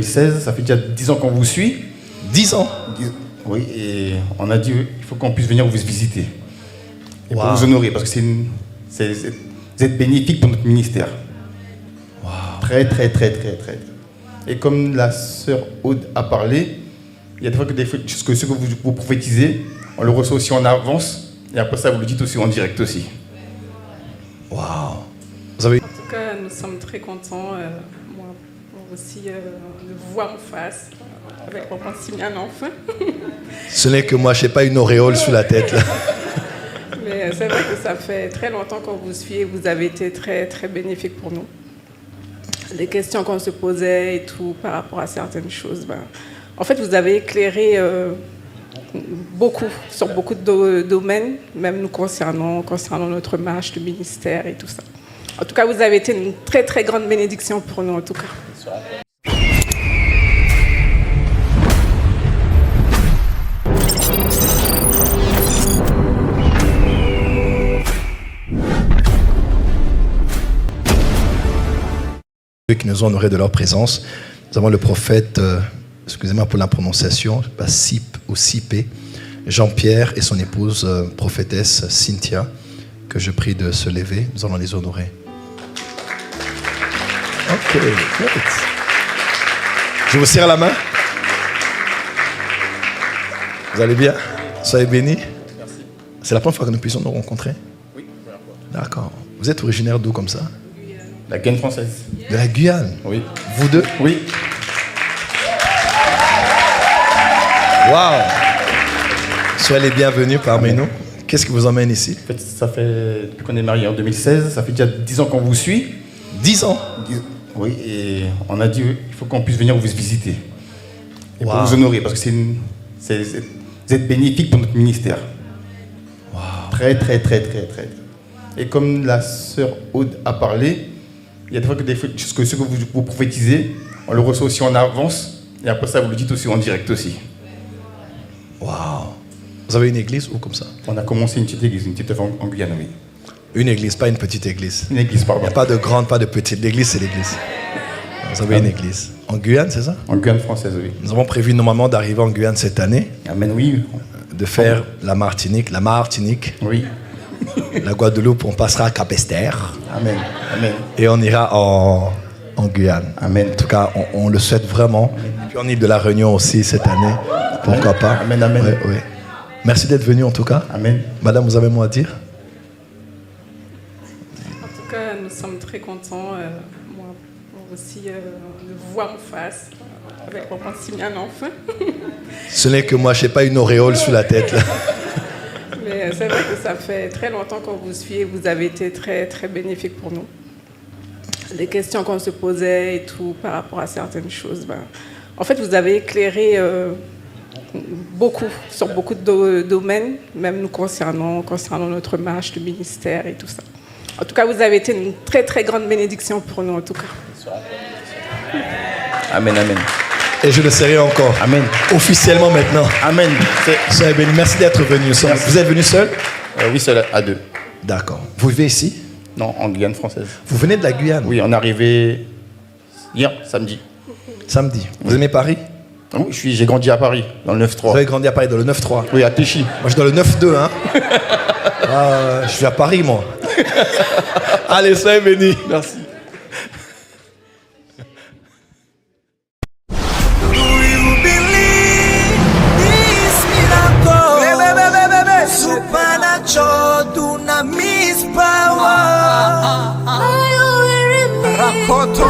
2016, ça fait déjà 10 ans qu'on vous suit. 10 ans. Oui, et on a dit il faut qu'on puisse venir vous visiter. Et Wow. pour vous honorer, parce que vous êtes bénéfique pour notre ministère. Wow. Très. Et comme la sœur Aude a parlé, il y a des fois que ce que vous prophétisez, on le reçoit aussi en avance, et après ça, vous le dites aussi en direct aussi. Wow. Vous avez... En tout cas, nous sommes très contents, moi aussi, de vous voir en face, avec mon Maximilien enfin. Ce n'est que moi, je n'ai pas une auréole sur la tête, là. Mais c'est vrai que ça fait très longtemps qu'on vous suit et vous avez été très bénéfique pour nous. Les questions qu'on se posait et tout par rapport à certaines choses, en fait, vous avez éclairé beaucoup, sur beaucoup de domaines, même nous concernant notre marche, le ministère et tout ça. En tout cas, vous avez été une très grande bénédiction pour nous, en tout cas. Qui nous ont honorés de leur présence. Nous avons le prophète, excusez-moi pour la prononciation, pas Sip ou Sipé, Jean-Pierre et son épouse, prophétesse Cynthia, que je prie de se lever. Nous allons les honorer. Ok, great. Je vous serre la main. Vous allez bien? Soyez bénis. Merci. C'est la première fois que nous puissions nous rencontrer? Oui, première fois. D'accord. Vous êtes originaire d'où comme ça? La Guyane française. De la Guyane? Oui. Vous deux? Oui. Waouh! Soyez les bienvenus parmi nous. Qu'est-ce qui vous emmène ici? En fait, ça fait, depuis qu'on est mariés en 2016, ça fait déjà 10 ans qu'on vous suit. 10 ans? Oui, et on a dit il faut qu'on puisse venir vous visiter. Et Wow. pour vous honorer, parce que vous êtes bénéfique pour notre ministère. Wow. Très. Et comme la sœur Aude a parlé, il y a des fois que ce que vous prophétisez, on le reçoit aussi en avance, et après ça, vous le dites aussi en direct aussi. Wow. Vous avez une église ou comme ça? On a commencé une petite église, une petite œuvre en Guyane, oui. Une église, pas une petite église. Une église, Il pardon. n'y a pas de grande, pas de petite. L'église, c'est l'église. Vous avez une église. En Guyane, c'est ça? En Guyane française, oui. Nous avons prévu normalement d'arriver en Guyane cette année, Amen, oui. de faire la Martinique, Oui. la Guadeloupe, on passera à Cap-Esther Amen. et on ira en Guyane. Amen. En tout cas, on le souhaite vraiment. Et puis on est de la Réunion aussi cette année. Pourquoi pas? Amen. Ouais. Merci d'être venu en tout cas. Amen. Madame, vous avez un mot à dire? En tout cas, nous sommes très contents, moi aussi, de vous voir en face, avec mon Maximilien enfin. Ce n'est que moi, je n'ai pas une auréole sur la tête, là. Mais c'est vrai que ça fait très longtemps qu'on vous suit et vous avez été très bénéfique pour nous. Les questions qu'on se posait et tout par rapport à certaines choses, en fait, vous avez éclairé beaucoup, sur beaucoup de domaines, même nous concernant notre marche, le ministère et tout ça. En tout cas, vous avez été une très grande bénédiction pour nous, en tout cas. Amen. Et je le serai encore. Amen. Officiellement maintenant. Amen. Soyez bénis. Merci d'être venu. Vous êtes venu seul? Oui, seul à deux. D'accord. Vous vivez ici? Non, en Guyane française. Vous venez de la Guyane? Oui, on est arrivé hier, samedi. Samedi. Vous aimez Paris? Oui, j'ai grandi à Paris, dans le Vous 9-3. avez grandi à Paris dans le 9-3? Oui, à Téchy. Moi, je suis dans le 9-2, hein. Je suis à Paris, moi. Allez, soyez bénis. Merci. Supernatural dunamis power. Rakoto.